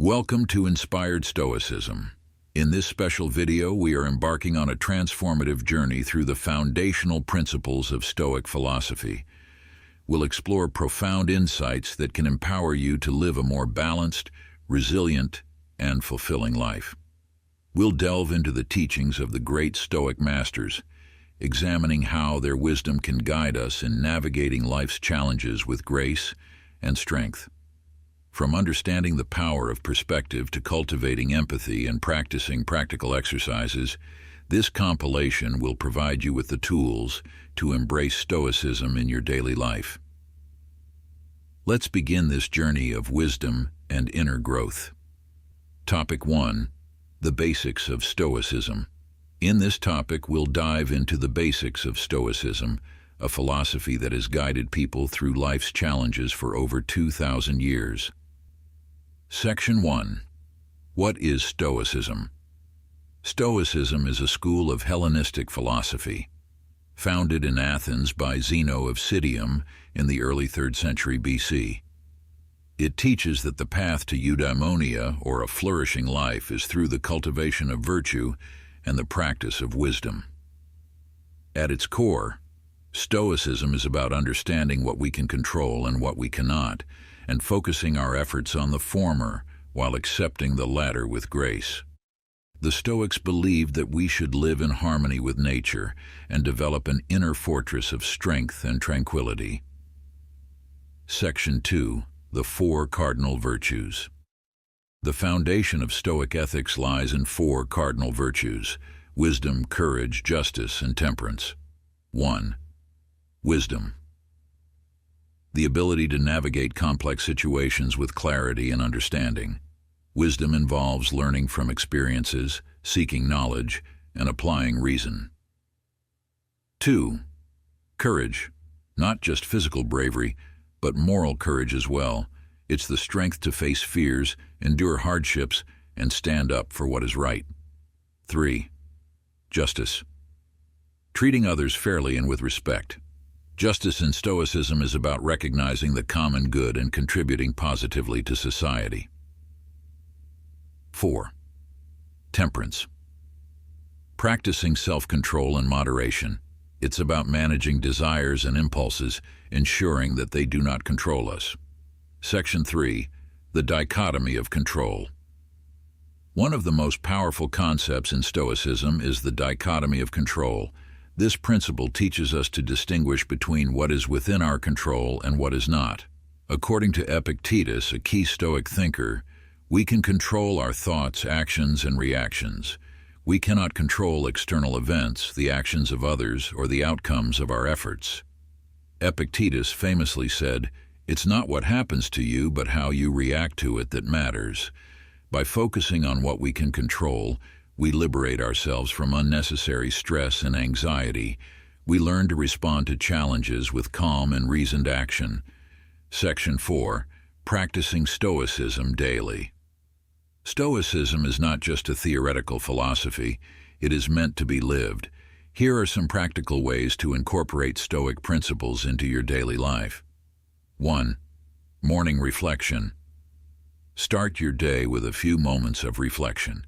Welcome to Inspired Stoicism. In this special video, we are embarking on a transformative journey through the foundational principles of Stoic philosophy. We'll explore profound insights that can empower you to live a more balanced, resilient, and fulfilling life. We'll delve into the teachings of the great Stoic masters, examining how their wisdom can guide us in navigating life's challenges with grace and strength. From understanding the power of perspective to cultivating empathy and practicing practical exercises, this compilation will provide you with the tools to embrace Stoicism in your daily life. Let's begin this journey of wisdom and inner growth. Topic 1. The basics of Stoicism. In this topic, we'll dive into the basics of Stoicism, a philosophy that has guided people through life's challenges for over 2,000 years. Section 1. What is Stoicism? Stoicism is a school of Hellenistic philosophy, founded in Athens by Zeno of Citium in the early 3rd century BC. It teaches that the path to eudaimonia, or a flourishing life, is through the cultivation of virtue and the practice of wisdom. At its core, Stoicism is about understanding what we can control and what we cannot, and focusing our efforts on the former while accepting the latter with grace. The Stoics believed that we should live in harmony with nature and develop an inner fortress of strength and tranquility. Section 2. The 4 cardinal virtues. The foundation of Stoic ethics lies in 4 cardinal virtues: wisdom, courage, justice, and temperance. 1. Wisdom. The ability to navigate complex situations with clarity and understanding. Wisdom involves learning from experiences, seeking knowledge, and applying reason. 2. Courage. Not just physical bravery, but moral courage as well. It's the strength to face fears, endure hardships, and stand up for what is right. 3. Justice. Treating others fairly and with respect. Justice in Stoicism is about recognizing the common good and contributing positively to society. 4. Temperance. Practicing self-control and moderation. It's about managing desires and impulses, ensuring that they do not control us. Section 3. The dichotomy of control. One of the most powerful concepts in Stoicism is the dichotomy of control. This principle teaches us to distinguish between what is within our control and what is not. According to Epictetus, a key Stoic thinker, we can control our thoughts, actions, and reactions. We cannot control external events, the actions of others, or the outcomes of our efforts. Epictetus famously said, "It's not what happens to you, but how you react to it that matters." By focusing on what we can control, we liberate ourselves from unnecessary stress and anxiety. We learn to respond to challenges with calm and reasoned action. Section 4. Practicing Stoicism daily. Stoicism is not just a theoretical philosophy, it is meant to be lived. Here are some practical ways to incorporate Stoic principles into your daily life. 1. Morning reflection. Start your day with a few moments of reflection.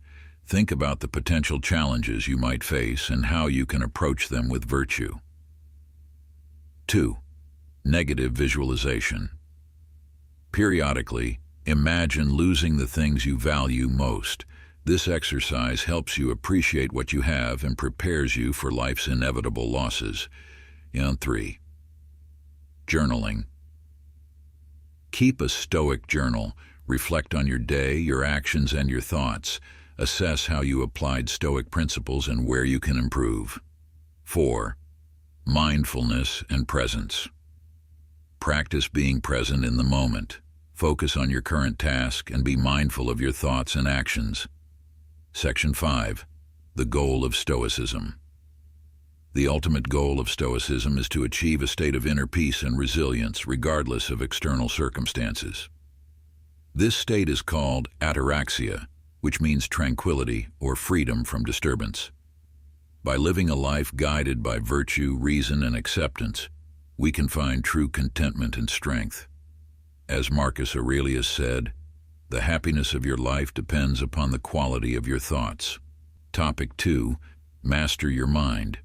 Think about the potential challenges you might face and how you can approach them with virtue. 2. Negative visualization. Periodically, imagine losing the things you value most. This exercise helps you appreciate what you have and prepares you for life's inevitable losses. And 3. Journaling. Keep a Stoic journal. Reflect on your day, your actions, and your thoughts. Assess how you applied Stoic principles and where you can improve. 4. Mindfulness and presence. Practice being present in the moment. Focus on your current task and be mindful of your thoughts and actions. Section 5. The goal of Stoicism. The ultimate goal of Stoicism is to achieve a state of inner peace and resilience regardless of external circumstances. This state is called ataraxia, which means tranquility or freedom from disturbance. By living a life guided by virtue, reason, and acceptance, we can find true contentment and strength. As Marcus Aurelius said, The happiness of your life depends upon the quality of your thoughts. Topic 2. Master your mind.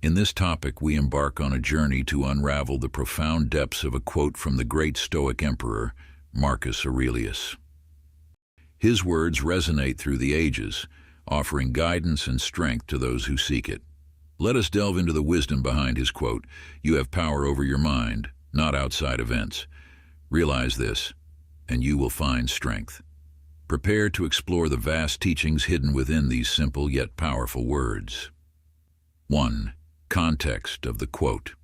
In this topic, we embark on a journey to unravel the profound depths of a quote from the great Stoic emperor, Marcus Aurelius. His words resonate through the ages, offering guidance and strength to those who seek it. Let us delve into the wisdom behind his quote. You have power over your mind, not outside events. Realize this, and you will find strength. Prepare to explore the vast teachings hidden within these simple yet powerful words. 1. Context of the quote.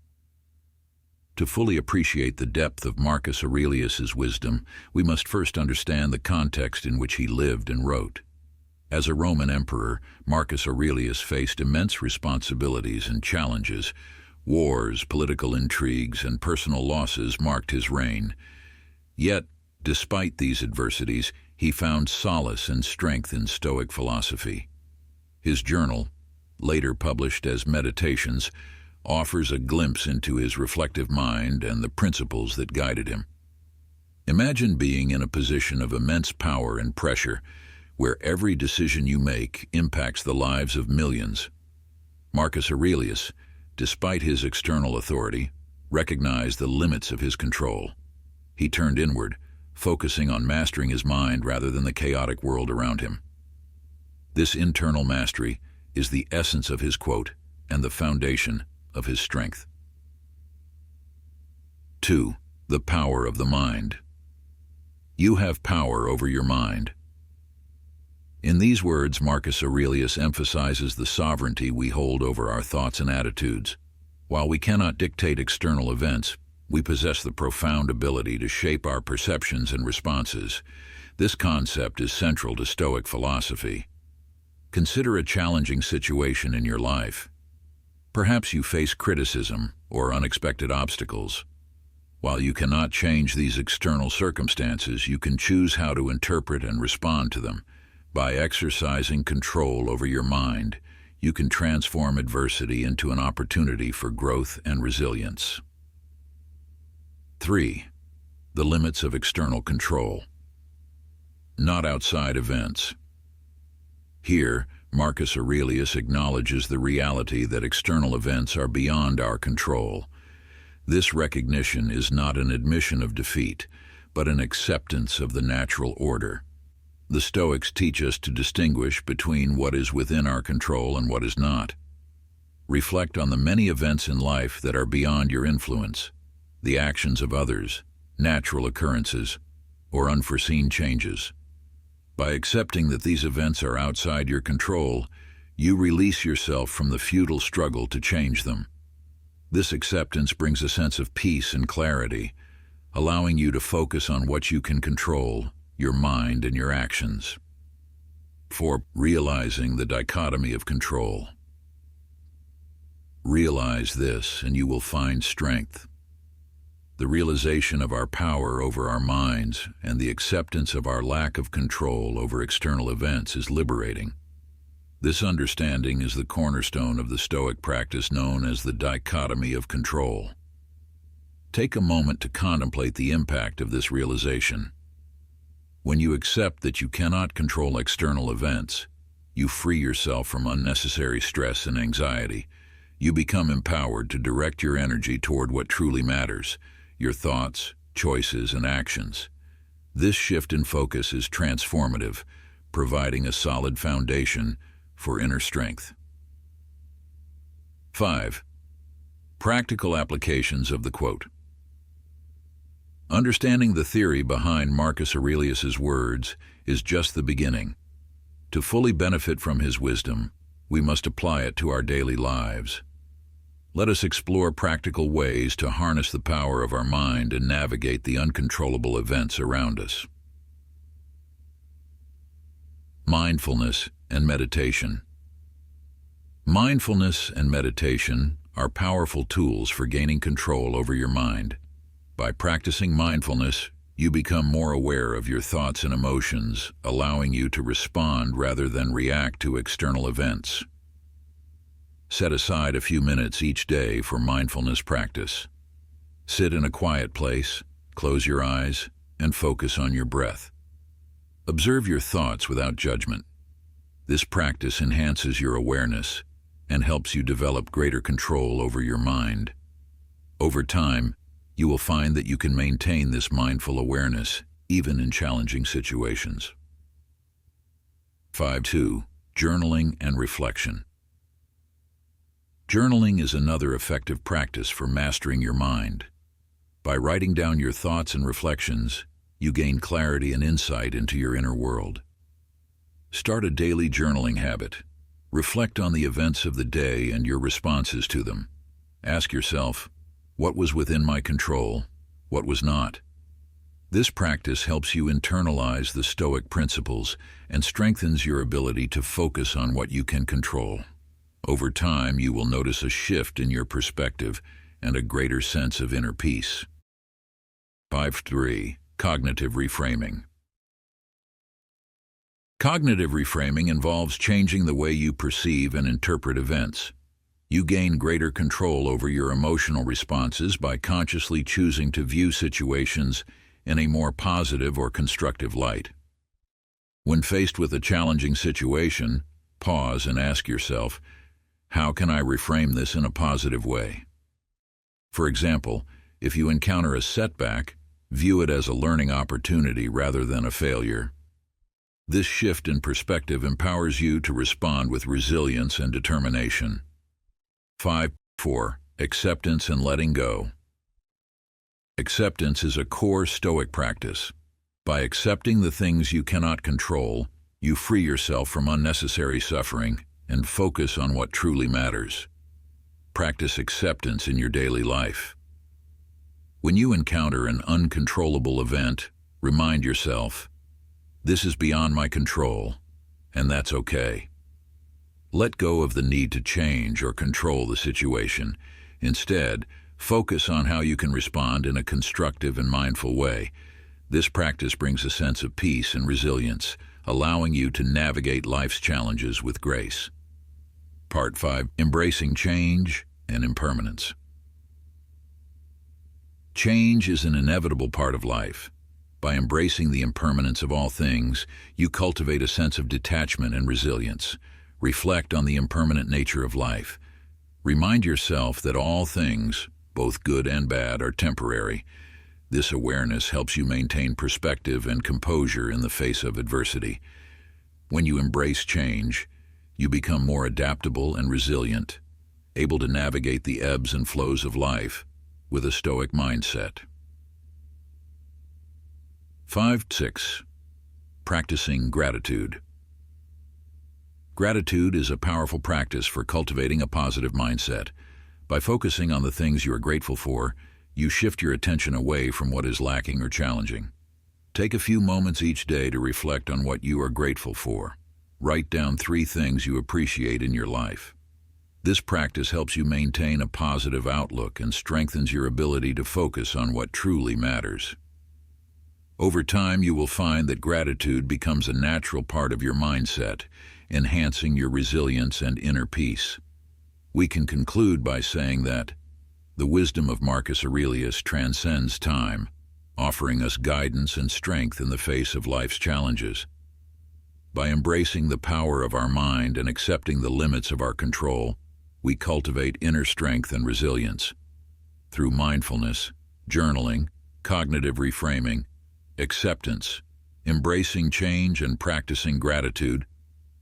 To fully appreciate the depth of Marcus Aurelius's wisdom, we must first understand the context in which he lived and wrote. As a Roman emperor, Marcus Aurelius faced immense responsibilities and challenges. Wars, political intrigues, and personal losses marked his reign. Yet, despite these adversities, he found solace and strength in Stoic philosophy. His journal, later published as Meditations, offers a glimpse into his reflective mind and the principles that guided him. Imagine being in a position of immense power and pressure, where every decision you make impacts the lives of millions. Marcus Aurelius, despite his external authority, recognized the limits of his control. He turned inward, focusing on mastering his mind rather than the chaotic world around him. This internal mastery is the essence of his quote and the foundation of his strength. 2. The power of the mind. You have power over your mind. In these words, Marcus Aurelius emphasizes the sovereignty we hold over our thoughts and attitudes. While we cannot dictate external events, we possess the profound ability to shape our perceptions and responses. This concept is central to Stoic philosophy. Consider a challenging situation in your life. Perhaps you face criticism or unexpected obstacles. While you cannot change these external circumstances, you can choose how to interpret and respond to them. By exercising control over your mind, you can transform adversity into an opportunity for growth and resilience. 3. The limits of external control. Not outside events. Here, Marcus Aurelius acknowledges the reality that external events are beyond our control. This recognition is not an admission of defeat, but an acceptance of the natural order. The Stoics teach us to distinguish between what is within our control and what is not. Reflect on the many events in life that are beyond your influence, the actions of others, natural occurrences, or unforeseen changes. By accepting that these events are outside your control, you release yourself from the futile struggle to change them. This acceptance brings a sense of peace and clarity, allowing you to focus on what you can control, your mind and your actions. 4. Realizing the dichotomy of control. Realize this, and you will find strength. The realization of our power over our minds and the acceptance of our lack of control over external events is liberating. This understanding is the cornerstone of the Stoic practice known as the dichotomy of control. Take a moment to contemplate the impact of this realization. When you accept that you cannot control external events, you free yourself from unnecessary stress and anxiety. You become empowered to direct your energy toward what truly matters, your thoughts, choices, and actions. This shift in focus is transformative, providing a solid foundation for inner strength. 5. Practical applications of the quote. Understanding the theory behind Marcus Aurelius's words is just the beginning. To fully benefit from his wisdom, we must apply it to our daily lives. Let us explore practical ways to harness the power of our mind and navigate the uncontrollable events around us. Mindfulness and meditation. Mindfulness and meditation are powerful tools for gaining control over your mind. By practicing mindfulness, you become more aware of your thoughts and emotions, allowing you to respond rather than react to external events. Set aside a few minutes each day for mindfulness practice. Sit in a quiet place, close your eyes, and focus on your breath. Observe your thoughts without judgment. This practice enhances your awareness and helps you develop greater control over your mind. Over time, you will find that you can maintain this mindful awareness even in challenging situations. 5.2. Journaling and reflection. Journaling is another effective practice for mastering your mind. By writing down your thoughts and reflections, you gain clarity and insight into your inner world. Start a daily journaling habit. Reflect on the events of the day and your responses to them. Ask yourself, what was within my control? What was not? This practice helps you internalize the Stoic principles and strengthens your ability to focus on what you can control. Over time, you will notice a shift in your perspective and a greater sense of inner peace. 5.3. Cognitive reframing. Cognitive reframing involves changing the way you perceive and interpret events. You gain greater control over your emotional responses by consciously choosing to view situations in a more positive or constructive light. When faced with a challenging situation, pause and ask yourself, how can I reframe this in a positive way? For example, if you encounter a setback, view it as a learning opportunity rather than a failure. This shift in perspective empowers you to respond with resilience and determination. 5.4. Acceptance and letting go. Acceptance is a core Stoic practice. By accepting the things you cannot control, you free yourself from unnecessary suffering and focus on what truly matters. Practice acceptance in your daily life. When you encounter an uncontrollable event, remind yourself, this is beyond my control, and that's okay. Let go of the need to change or control the situation. Instead, focus on how you can respond in a constructive and mindful way. This practice brings a sense of peace and resilience, allowing you to navigate life's challenges with grace. Part 5. Embracing change and impermanence. Change is an inevitable part of life. By embracing the impermanence of all things, you cultivate a sense of detachment and resilience. Reflect on the impermanent nature of life. Remind yourself that all things, both good and bad, are temporary. This awareness helps you maintain perspective and composure in the face of adversity. When you embrace change, you become more adaptable and resilient, able to navigate the ebbs and flows of life with a Stoic mindset. 5.6. Practicing gratitude. Gratitude is a powerful practice for cultivating a positive mindset. By focusing on the things you are grateful for, you shift your attention away from what is lacking or challenging. Take a few moments each day to reflect on what you are grateful for. Write down 3 things you appreciate in your life. This practice helps you maintain a positive outlook and strengthens your ability to focus on what truly matters. Over time, you will find that gratitude becomes a natural part of your mindset, enhancing your resilience and inner peace. We can conclude by saying that the wisdom of Marcus Aurelius transcends time, offering us guidance and strength in the face of life's challenges. By embracing the power of our mind and accepting the limits of our control, we cultivate inner strength and resilience. Through mindfulness, journaling, cognitive reframing, acceptance, embracing change, and practicing gratitude,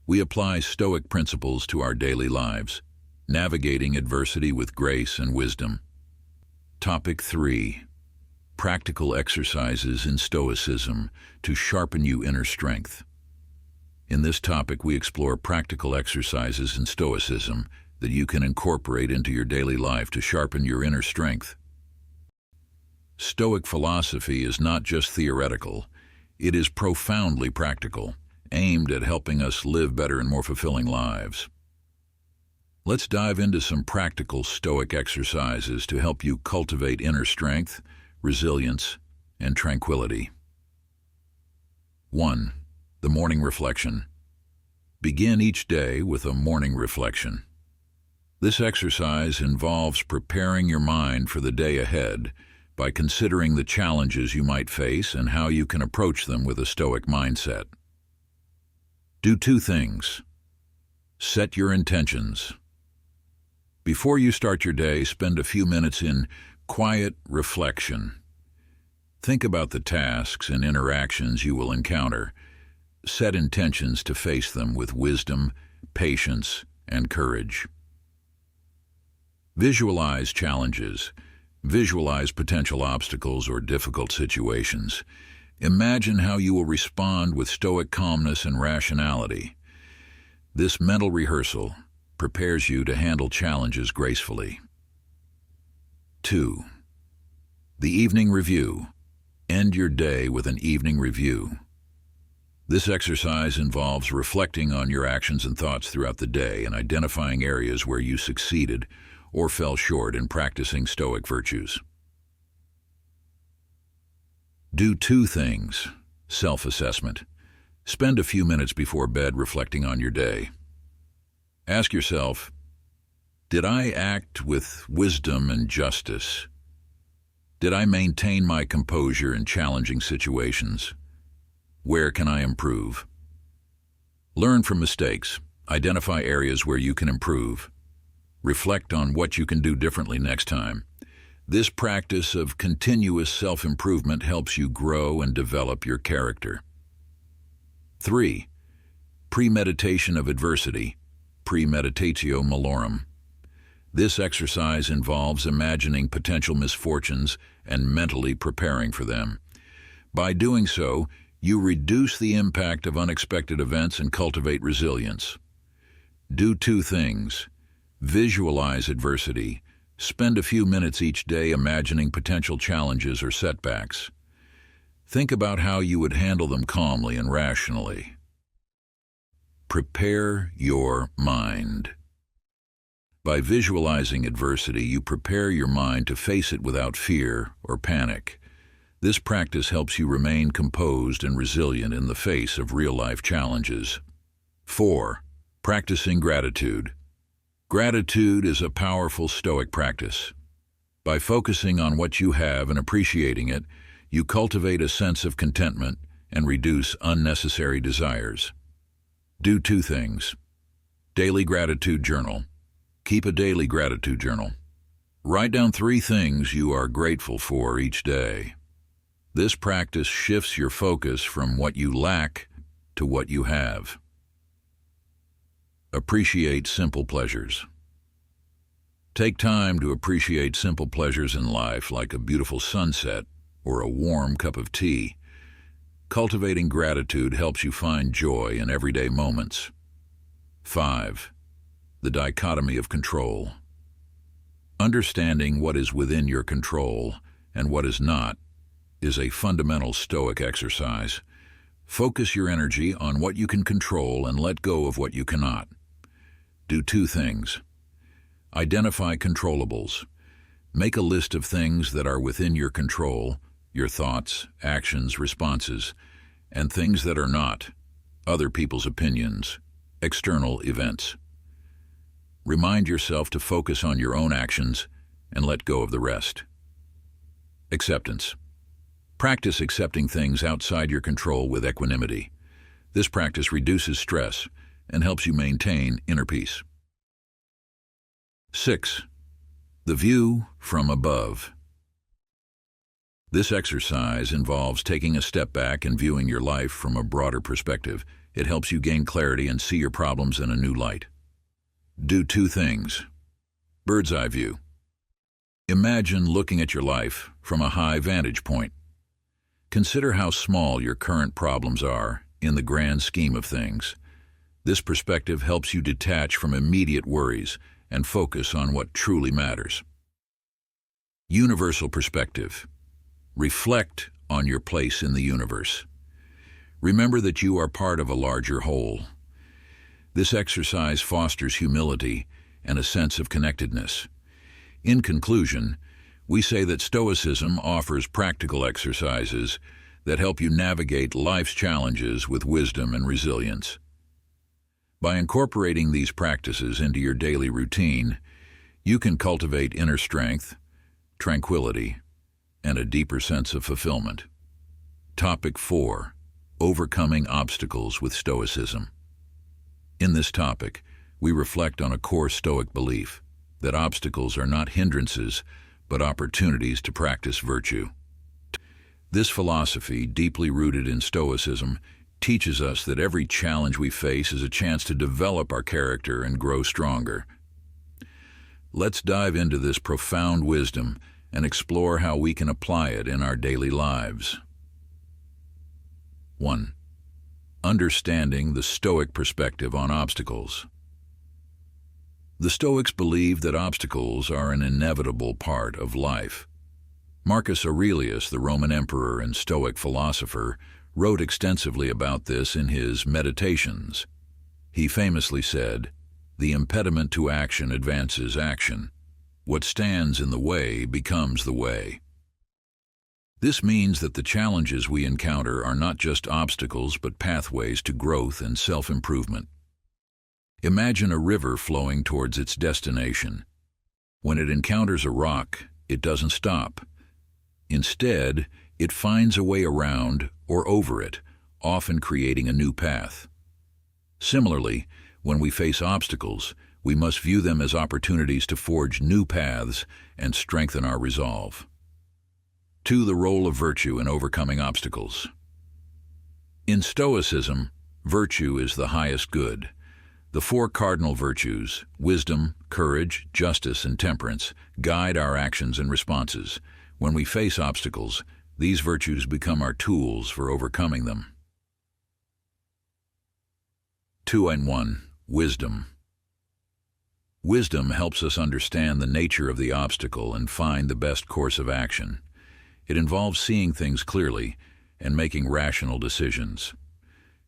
we apply Stoic principles to our daily lives, navigating adversity with grace and wisdom. Topic 3. Practical exercises in Stoicism to sharpen your inner strength. In this topic, we explore practical exercises in Stoicism that you can incorporate into your daily life to sharpen your inner strength. Stoic philosophy is not just theoretical, it is profoundly practical, aimed at helping us live better and more fulfilling lives. Let's dive into some practical Stoic exercises to help you cultivate inner strength, resilience, and tranquility. 1. The morning reflection. Begin each day with a morning reflection. This exercise involves preparing your mind for the day ahead by considering the challenges you might face and how you can approach them with a Stoic mindset. Do two things. Set your intentions. Before you start your day, spend a few minutes in quiet reflection. Think about the tasks and interactions you will encounter. Set intentions to face them with wisdom, patience, and courage. Visualize challenges. Visualize potential obstacles or difficult situations. Imagine how you will respond with Stoic calmness and rationality. This mental rehearsal prepares you to handle challenges gracefully. 2. The evening review. End your day with an evening review. This exercise involves reflecting on your actions and thoughts throughout the day and identifying areas where you succeeded or fell short in practicing Stoic virtues. Do two things. Self-assessment. Spend a few minutes before bed reflecting on your day. Ask yourself, did I act with wisdom and justice? Did I maintain my composure in challenging situations? Where can I improve? Learn from mistakes. Identify areas where you can improve. Reflect on what you can do differently next time. This practice of continuous self-improvement helps you grow and develop your character. 3. Premeditation of adversity. Premeditatio malorum. This exercise involves imagining potential misfortunes and mentally preparing for them. By doing so, you reduce the impact of unexpected events and cultivate resilience. Do two things. Visualize adversity. Spend a few minutes each day imagining potential challenges or setbacks. Think about how you would handle them calmly and rationally. Prepare your mind. By visualizing adversity, you prepare your mind to face it without fear or panic. This practice helps you remain composed and resilient in the face of real-life challenges. 4. Practicing gratitude. Gratitude is a powerful Stoic practice. By focusing on what you have and appreciating it, you cultivate a sense of contentment and reduce unnecessary desires. Do two things. Daily gratitude journal. Keep a daily gratitude journal. Write down 3 things you are grateful for each day. This practice shifts your focus from what you lack to what you have. Appreciate simple pleasures. Take time to appreciate simple pleasures in life, like a beautiful sunset or a warm cup of tea. Cultivating gratitude helps you find joy in everyday moments. 5. The dichotomy of control. Understanding what is within your control and what is not is a fundamental Stoic exercise. Focus your energy on what you can control and let go of what you cannot. Do two things. Identify controllables. Make a list of things that are within your control, your thoughts, actions, responses, and things that are not, other people's opinions, external events. Remind yourself to focus on your own actions and let go of the rest. Acceptance. Practice accepting things outside your control with equanimity. This practice reduces stress and helps you maintain inner peace. 6. The view from above. This exercise involves taking a step back and viewing your life from a broader perspective. It helps you gain clarity and see your problems in a new light. Do two things. Bird's eye view. Imagine looking at your life from a high vantage point. Consider how small your current problems are in the grand scheme of things. This perspective helps you detach from immediate worries and focus on what truly matters. Universal perspective. Reflect on your place in the universe. Remember that you are part of a larger whole. This exercise fosters humility and a sense of connectedness. In conclusion, we say that Stoicism offers practical exercises that help you navigate life's challenges with wisdom and resilience. By incorporating these practices into your daily routine, you can cultivate inner strength, tranquility, and a deeper sense of fulfillment. Topic 4. Overcoming obstacles with Stoicism. In this topic, we reflect on a core Stoic belief that obstacles are not hindrances, but opportunities to practice virtue. This philosophy, deeply rooted in Stoicism, teaches us that every challenge we face is a chance to develop our character and grow stronger. Let's dive into this profound wisdom and explore how we can apply it in our daily lives. 1. Understanding the Stoic perspective on obstacles. The Stoics believe that obstacles are an inevitable part of life. Marcus Aurelius, the Roman emperor and Stoic philosopher, wrote extensively about this in his Meditations. He famously said, "The impediment to action advances action. What stands in the way becomes the way." This means that the challenges we encounter are not just obstacles but pathways to growth and self-improvement. Imagine a river flowing towards its destination. When it encounters a rock, it doesn't stop. Instead, it finds a way around or over it, often creating a new path. Similarly, when we face obstacles, we must view them as opportunities to forge new paths and strengthen our resolve. 2. The role of virtue in overcoming obstacles. In Stoicism, virtue is the highest good. The 4 cardinal virtues, wisdom, courage, justice, and temperance, guide our actions and responses. When we face obstacles, these virtues become our tools for overcoming them. 2:1. Wisdom. Wisdom helps us understand the nature of the obstacle and find the best course of action. It involves seeing things clearly and making rational decisions.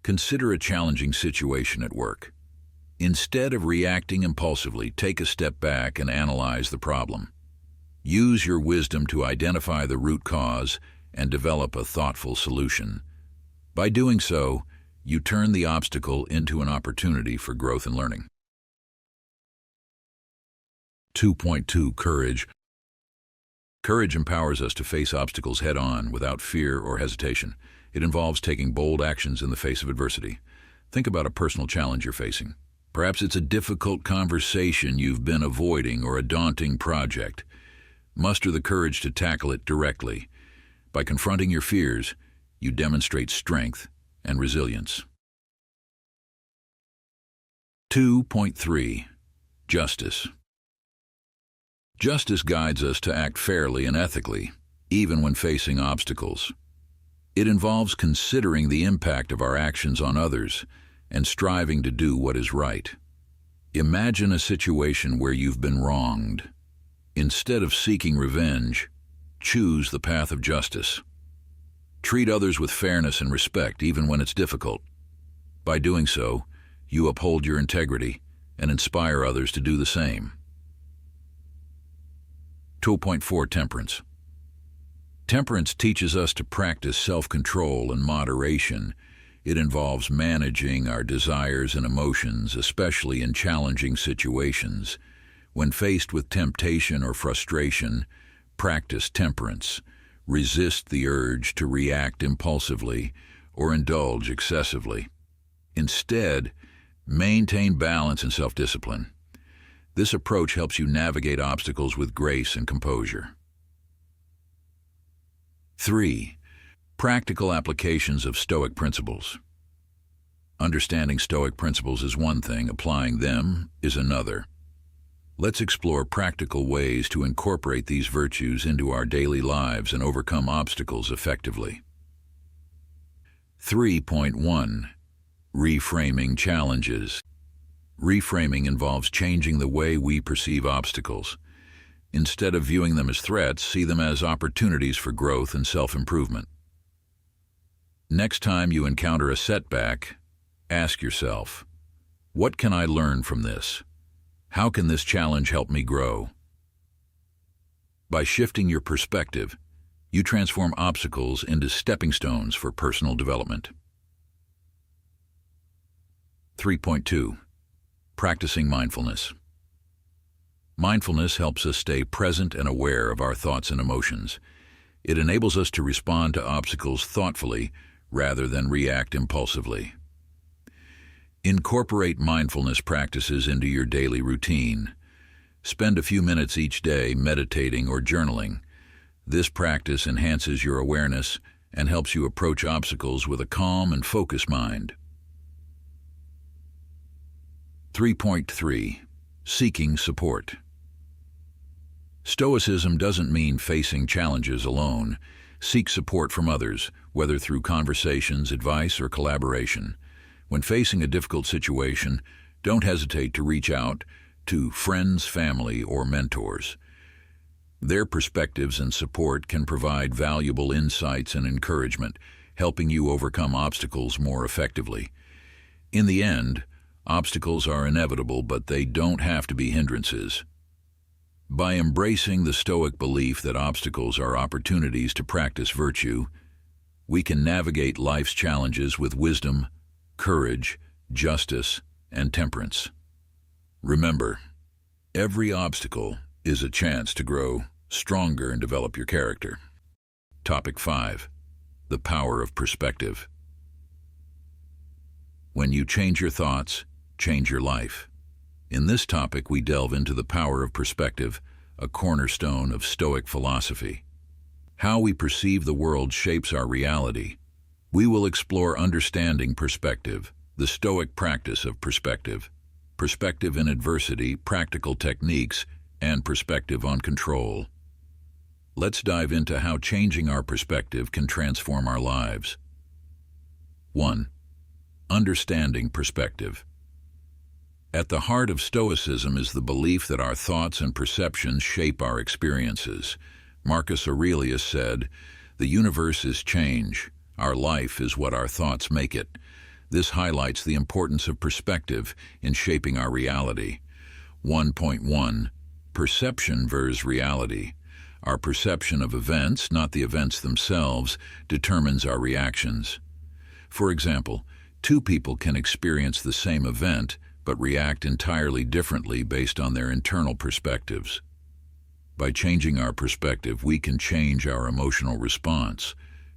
Consider a challenging situation at work. Instead of reacting impulsively, take a step back and analyze the problem. Use your wisdom to identify the root cause and develop a thoughtful solution. By doing so, you turn the obstacle into an opportunity for growth and learning. 2.2. Courage. Courage empowers us to face obstacles head-on without fear or hesitation. It involves taking bold actions in the face of adversity. Think about a personal challenge you're facing. Perhaps it's a difficult conversation you've been avoiding or a daunting project. Muster the courage to tackle it directly. By confronting your fears, you demonstrate strength and resilience. 2.3. Justice. Justice guides us to act fairly and ethically, even when facing obstacles. It involves considering the impact of our actions on others and striving to do what is right. Imagine a situation where you've been wronged. Instead of seeking revenge, choose the path of justice. Treat others with fairness and respect, even when it's difficult. By doing so, you uphold your integrity and inspire others to do the same. 2.4. Temperance. Temperance teaches us to practice self-control and moderation. It involves managing our desires and emotions, especially in challenging situations. When faced with temptation or frustration, practice temperance. Resist the urge to react impulsively or indulge excessively. Instead, maintain balance and self-discipline. This approach helps you navigate obstacles with grace and composure. 3. Practical applications of Stoic principles. Understanding Stoic principles is one thing, applying them is another. Let's explore practical ways to incorporate these virtues into our daily lives and overcome obstacles effectively. 3.1. Reframing challenges. Reframing involves changing the way we perceive obstacles. Instead of viewing them as threats, see them as opportunities for growth and self-improvement. Next time you encounter a setback, ask yourself, what can I learn from this? How can this challenge help me grow? By shifting your perspective, you transform obstacles into stepping stones for personal development. 3.2. Practicing mindfulness. Mindfulness helps us stay present and aware of our thoughts and emotions. It enables us to respond to obstacles thoughtfully rather than react impulsively. Incorporate mindfulness practices into your daily routine. Spend a few minutes each day meditating or journaling. This practice enhances your awareness and helps you approach obstacles with a calm and focused mind. 3.3. Seeking support. Stoicism doesn't mean facing challenges alone. Seek support from others, whether through conversations, advice, or collaboration. When facing a difficult situation, don't hesitate to reach out to friends, family, or mentors. Their perspectives and support can provide valuable insights and encouragement, helping you overcome obstacles more effectively. In the end, obstacles are inevitable, but they don't have to be hindrances. By embracing the Stoic belief that obstacles are opportunities to practice virtue, we can navigate life's challenges with wisdom, courage, justice, and temperance. Remember, every obstacle is a chance to grow stronger and develop your character. Topic 5. The power of perspective. When you change your thoughts, change your life. In this topic, we delve into the power of perspective, a cornerstone of Stoic philosophy. How we perceive the world shapes our reality. We will explore understanding perspective, the Stoic practice of perspective, perspective in adversity, practical techniques, and perspective on control. Let's dive into how changing our perspective can transform our lives. 1. Understanding perspective. At the heart of Stoicism is the belief that our thoughts and perceptions shape our experiences. Marcus Aurelius said, "The universe is change. Our life is what our thoughts make it." This highlights the importance of perspective in shaping our reality. 1.1. Perception versus reality. Our perception of events, not the events themselves, determines our reactions. For example, two people can experience the same event, but react entirely differently based on their internal perspectives. By changing our perspective, we can change our emotional response,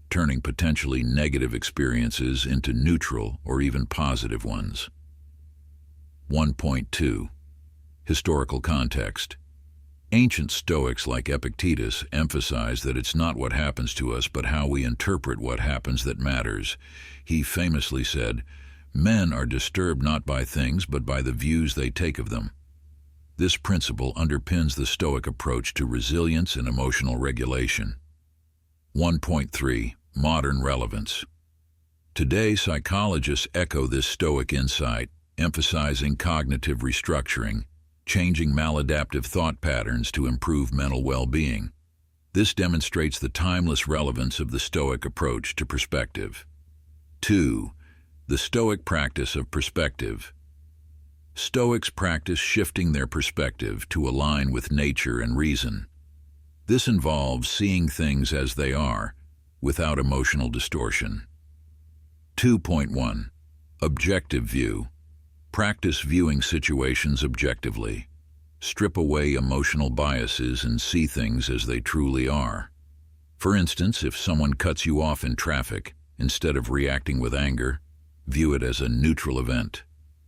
turning potentially negative experiences into neutral or even positive ones. 1.2. Historical context. Ancient Stoics like Epictetus emphasize that it's not what happens to us but how we interpret what happens that matters. He famously said, "Men are disturbed not by things but by the views they take of them." This principle underpins the Stoic approach to resilience and emotional regulation. 1.3. Modern relevance. Today, psychologists echo this Stoic insight, emphasizing cognitive restructuring, changing maladaptive thought patterns to improve mental well-being. This demonstrates the timeless relevance of the Stoic approach to perspective. 2. The Stoic practice of perspective. Stoics practice shifting their perspective to align with nature and reason. This involves seeing things as they are, without emotional distortion. 2.1. Objective view. Practice viewing situations objectively. Strip away emotional biases and see things as they truly are. For instance, if someone cuts you off in traffic, instead of reacting with anger, view it as a neutral event.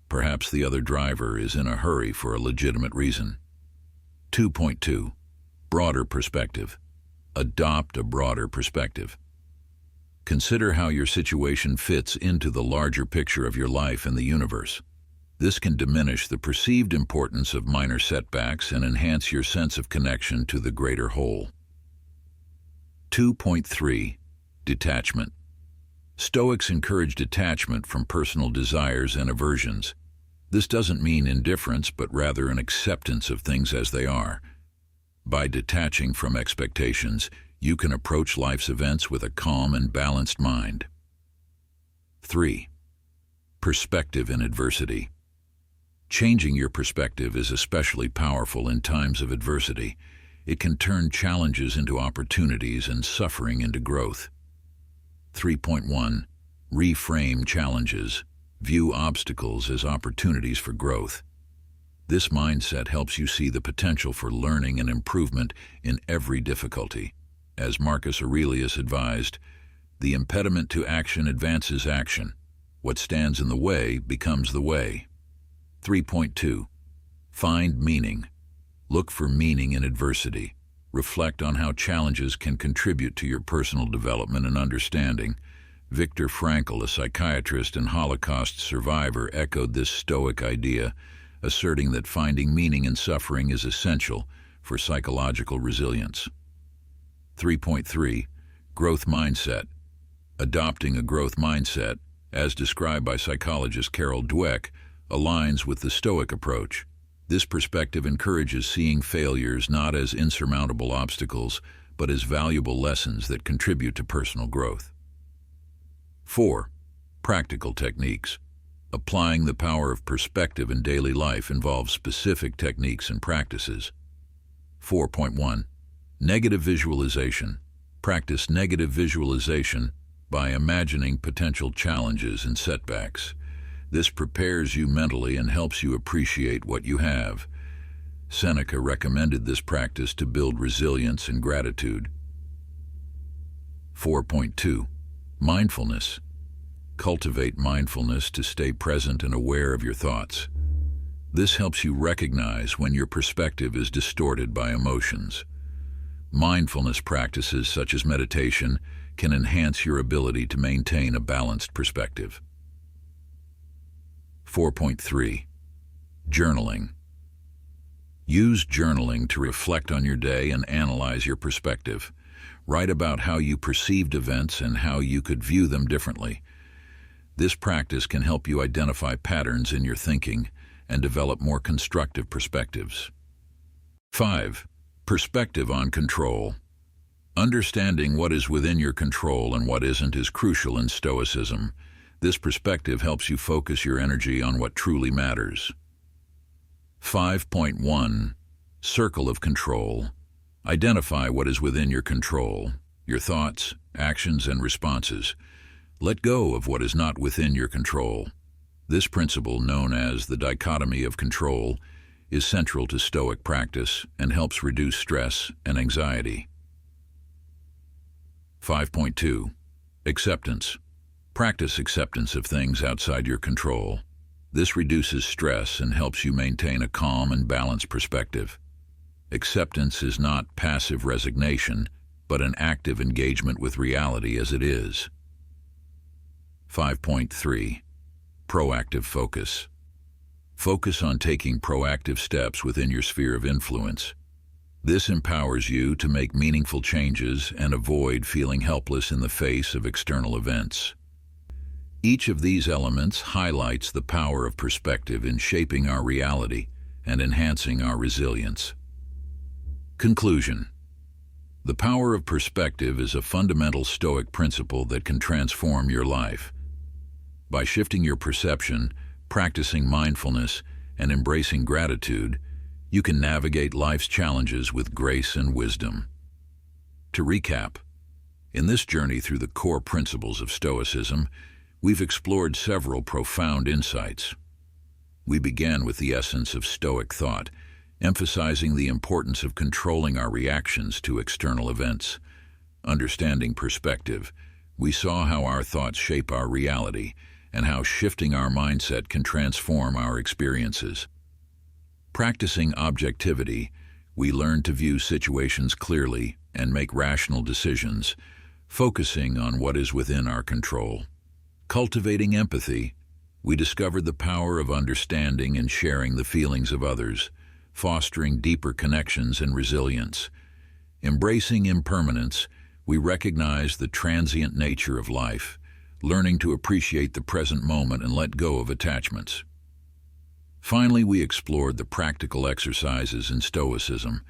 Perhaps the other driver is in a hurry for a legitimate reason. 2.2. Broader perspective. Adopt a broader perspective. Consider how your situation fits into the larger picture of your life and the universe. This can diminish the perceived importance of minor setbacks and enhance your sense of connection to the greater whole. 2.3. Detachment. Stoics encourage detachment from personal desires and aversions. This doesn't mean indifference, but rather an acceptance of things as they are. By detaching from expectations, you can approach life's events with a calm and balanced mind. 3. Perspective in adversity. Changing your perspective is especially powerful in times of adversity. It can turn challenges into opportunities and suffering into growth. 3.1. Reframe challenges. View obstacles as opportunities for growth. This mindset helps you see the potential for learning and improvement in every difficulty. As Marcus Aurelius advised, the impediment to action advances action. What stands in the way becomes the way. 3.2. Find meaning. Look for meaning in adversity. Reflect on how challenges can contribute to your personal development and understanding. Viktor Frankl, a psychiatrist and Holocaust survivor, echoed this Stoic idea, asserting that finding meaning in suffering is essential for psychological resilience. 3.3. Growth mindset. Adopting a growth mindset, as described by psychologist Carol Dweck, aligns with the Stoic approach. This perspective encourages seeing failures not as insurmountable obstacles, but as valuable lessons that contribute to personal growth. 4. Practical techniques. Applying the power of perspective in daily life involves specific techniques and practices. 4.1. Negative visualization. Practice negative visualization by imagining potential challenges and setbacks. This prepares you mentally and helps you appreciate what you have. Seneca recommended this practice to build resilience and gratitude. 4.2. Mindfulness. Cultivate mindfulness to stay present and aware of your thoughts. This helps you recognize when your perspective is distorted by emotions. Mindfulness practices such as meditation can enhance your ability to maintain a balanced perspective. 4.3. Journaling. Use journaling to reflect on your day and analyze your perspective. Write about how you perceived events and how you could view them differently. This practice can help you identify patterns in your thinking and develop more constructive perspectives. 5. Perspective on control. Understanding what is within your control and what isn't is crucial in Stoicism. This perspective helps you focus your energy on what truly matters. 5.1. Circle of control. Identify what is within your control, your thoughts, actions, and responses. Let go of what is not within your control. This principle, known as the dichotomy of control, is central to Stoic practice and helps reduce stress and anxiety. 5.2. Acceptance. Practice acceptance of things outside your control. This reduces stress and helps you maintain a calm and balanced perspective. Acceptance is not passive resignation, but an active engagement with reality as it is. 5.3. Proactive focus. Focus on taking proactive steps within your sphere of influence. This empowers you to make meaningful changes and avoid feeling helpless in the face of external events. Each of these elements highlights the power of perspective in shaping our reality and enhancing our resilience. Conclusion. The power of perspective is a fundamental Stoic principle that can transform your life. By shifting your perception, practicing mindfulness, and embracing gratitude, you can navigate life's challenges with grace and wisdom. To recap, in this journey through the core principles of Stoicism, we've explored several profound insights. We began with the essence of Stoic thought, emphasizing the importance of controlling our reactions to external events. Understanding perspective, we saw how our thoughts shape our reality and how shifting our mindset can transform our experiences. Practicing objectivity, we learned to view situations clearly and make rational decisions, focusing on what is within our control. Cultivating empathy, we discovered the power of understanding and sharing the feelings of others, fostering deeper connections and resilience. Embracing impermanence, we recognize the transient nature of life, learning to appreciate the present moment and let go of attachments. Finally, we explored the practical exercises in Stoicism,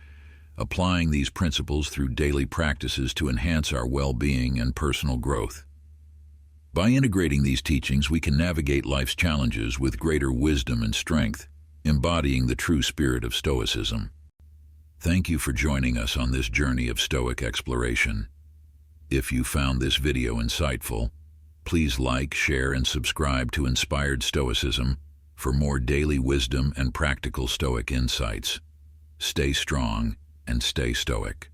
applying these principles through daily practices to enhance our well-being and personal growth. By integrating these teachings, we can navigate life's challenges with greater wisdom and strength, embodying the true spirit of Stoicism. Thank you for joining us on this journey of Stoic exploration. If you found this video insightful, please like, share, and subscribe to Inspired Stoicism for more daily wisdom and practical Stoic insights. Stay strong and stay Stoic.